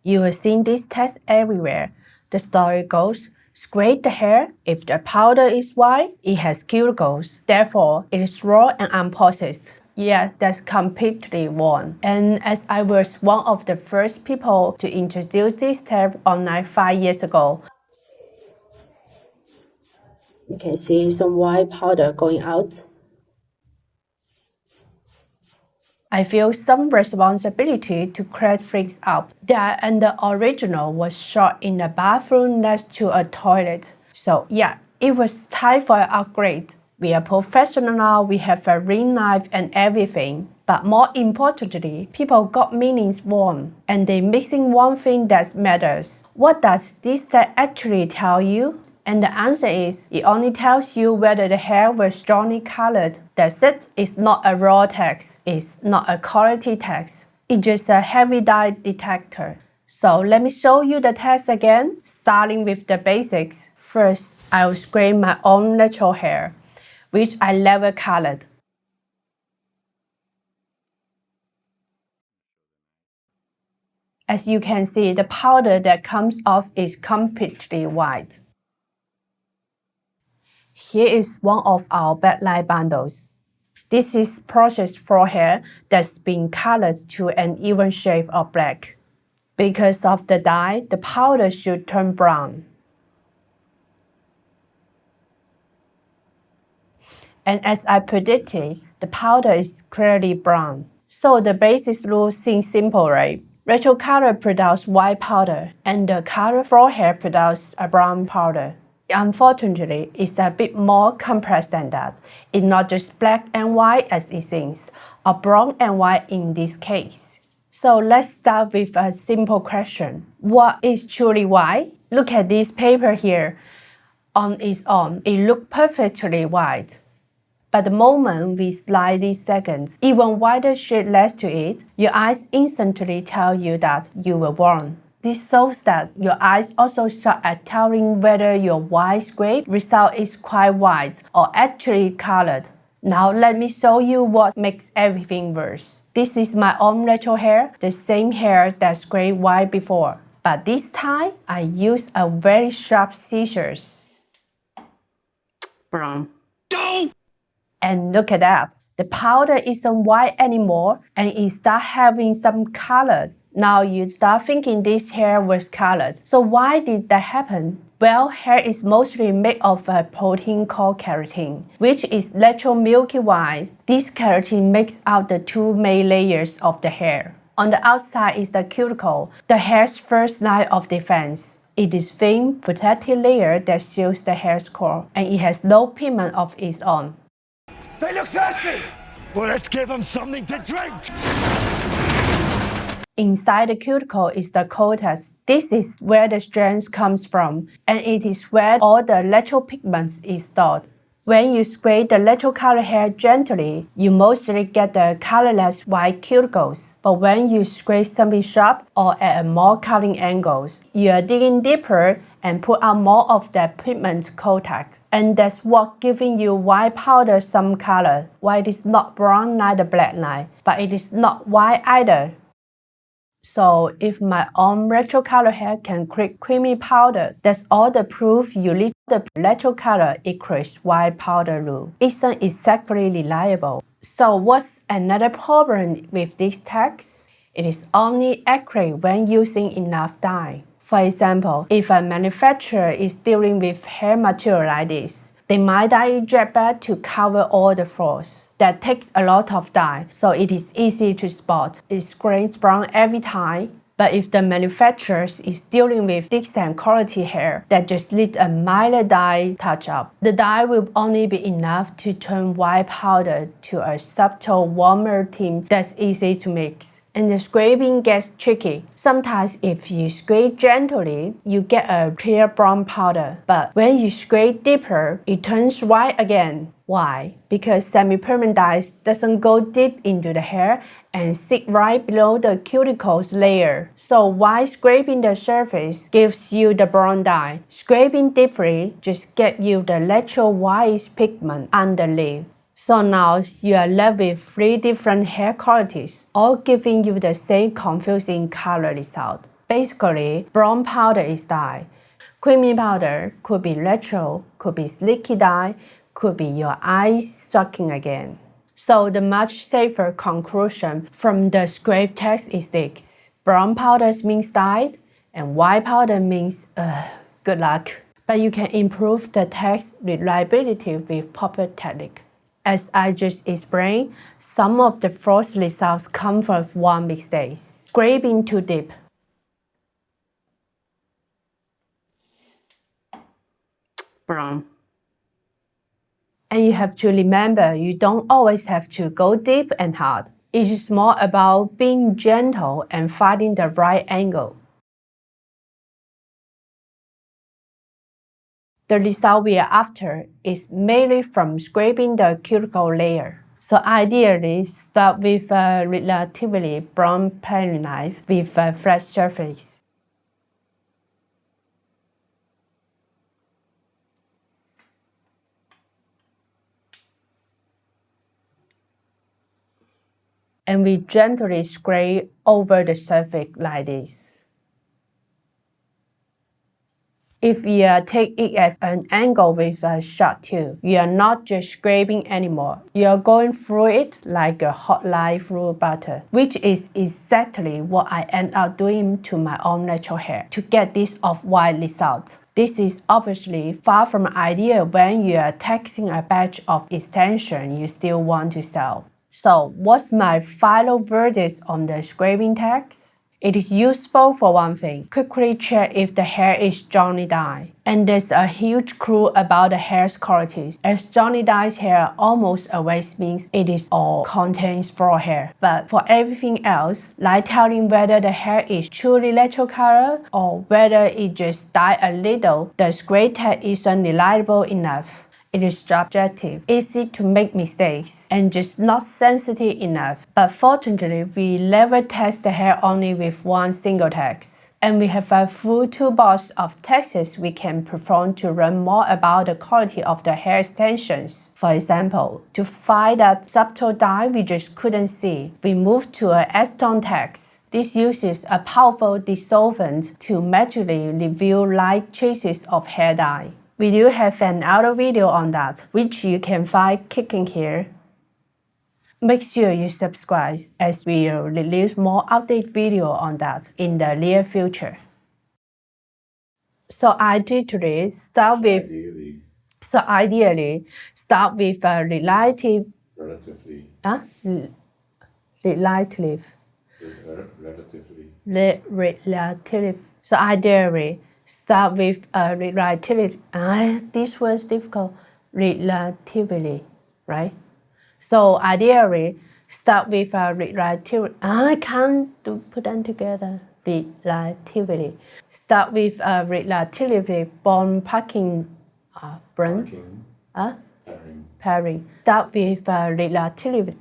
You will see this test everywhere. The story goes, scrape the hair. If the powder is white, it has cuticles. Therefore, it is raw and unprocessed. Yeah, that's completely wrong. And as I was one of the first people to introduce this step online 5 years ago, you can see some white powder going out. I feel some responsibility to clear things up. That and the original was shot in a bathroom next to a toilet. So yeah, it was time for an upgrade. We are professional now, we have a ring knife and everything. But more importantly, people got meanings wrong, and they missing one thing that matters. What does this tag actually tell you? And the answer is, it only tells you whether the hair was strongly colored. That's it. It's not a raw text. It's not a quality text. It's just a heavy dye detector. So let me show you the test again, starting with the basics. First, I will scrape my own natural hair, which I never colored. As you can see, the powder that comes off is completely white. Here is one of our backlight bundles. This is processed for hair that's been colored to an even shade of black. Because of the dye, the powder should turn brown. And as I predicted, the powder is clearly brown. So the basic rule seems simple, right? Natural color produces white powder, and the color for hair produces a brown powder. Unfortunately, it's a bit more complex than that. It's not just black and white as it seems, or brown and white in this case. So let's start with a simple question. What is truly white? Look at this paper here. On its own, it looks perfectly white. But the moment we slide these seconds, even whiter shade next to it, your eyes instantly tell you that you were wrong. This shows that your eyes also suck at telling whether your white scrape result is quite white or actually colored. Now let me show you what makes everything worse. This is my own natural hair, the same hair that scraped white before. But this time, I used a very sharp scissors. Brown. And look at that. The powder isn't white anymore and it starts having some color. Now you start thinking this hair was colored. So why did that happen? Well, hair is mostly made of a protein called keratin, which is natural milky white. This keratin makes out the two main layers of the hair. On the outside is the cuticle, the hair's first line of defense. It is a thin, protective layer that shields the hair's core, and it has no pigment of its own. They look thirsty! Well, let's give them something to drink! Inside the cuticle is the cortex. This is where the strength comes from, and it is where all the natural pigments is stored. When you scrape the natural color hair gently, you mostly get the colorless white cuticles. But when you scrape something sharp or at a more cutting angles, you are digging deeper and put out more of that pigment cortex. And that's what giving you white powder some color. White is not brown like the black line, but it is not white either. So if my own natural color hair can create creamy powder, that's all the proof you need. The natural color equals white powder rule isn't exactly reliable. So what's another problem with this text? It is only accurate when using enough dye. For example, if a manufacturer is dealing with hair material like this, they might dye it jet black to cover all the flaws. That takes a lot of dye, so it is easy to spot. It screens brown every time. But if the manufacturer is dealing with decent quality hair that just needs a mild dye touch-up, the dye will only be enough to turn white powder to a subtle, warmer tint that's easy to mix. And the scraping gets tricky. Sometimes if you scrape gently, you get a clear brown powder. But when you scrape deeper, it turns white again. Why? Because semi-permanent dye doesn't go deep into the hair and sit right below the cuticles layer. So while scraping the surface gives you the brown dye, scraping deeply just gets you the natural white pigment underneath. So now you are left with 3 different hair qualities, all giving you the same confusing color result. Basically, brown powder is dye. Creamy powder could be retro, could be slicky dye, could be your eyes sucking again. So the much safer conclusion from the scrape text is this. Brown powder means dyed, and white powder means good luck. But you can improve the text reliability with proper technique. As I just explained, some of the false results come from one mistake: scraping too deep. Brown. And you have to remember, you don't always have to go deep and hard. It is more about being gentle and finding the right angle. The result we are after is mainly from scraping the cuticle layer. So ideally, start with a relatively brown paring knife with a flat surface. And we gently scrape over the surface like this. If you take it at an angle with a sharp tool, you are not just scraping anymore. You are going through it like a hot line through butter, which is exactly what I end up doing to my own natural hair to get this off-white result. This is obviously far from ideal when you are taxing a batch of extension you still want to sell. So what's my final verdict on the scraping text? It is useful for one thing. Quickly check if the hair is Johnny Dye. And there's a huge clue about the hair's qualities, as Johnny Dye's hair almost always means it is all contains flaw hair. But for everything else, like telling whether the hair is truly natural color or whether it just dyed a little, the scrape tag isn't reliable enough. It is subjective, easy to make mistakes, and just not sensitive enough. But fortunately, we never test the hair only with one single text. And we have a full toolbox of texts we can perform to learn more about the quality of the hair extensions. For example, to find that subtle dye we just couldn't see, we move to an Acetone text. This uses a powerful dissolvent to magically reveal light traces of hair dye. We do have an other video on that, which you can find clicking here. Make sure you subscribe, as we will release more update video on that in the near future. So ideally, start with a relative. Relatively. Relative. Relatively. Relative. So ideally, start with a relatively. This was difficult. Relatively, right? So ideally, start with a relatively. I can't put them together. Relatively. Start with a relatively bone packing brand. Pairing. Start with a relatively.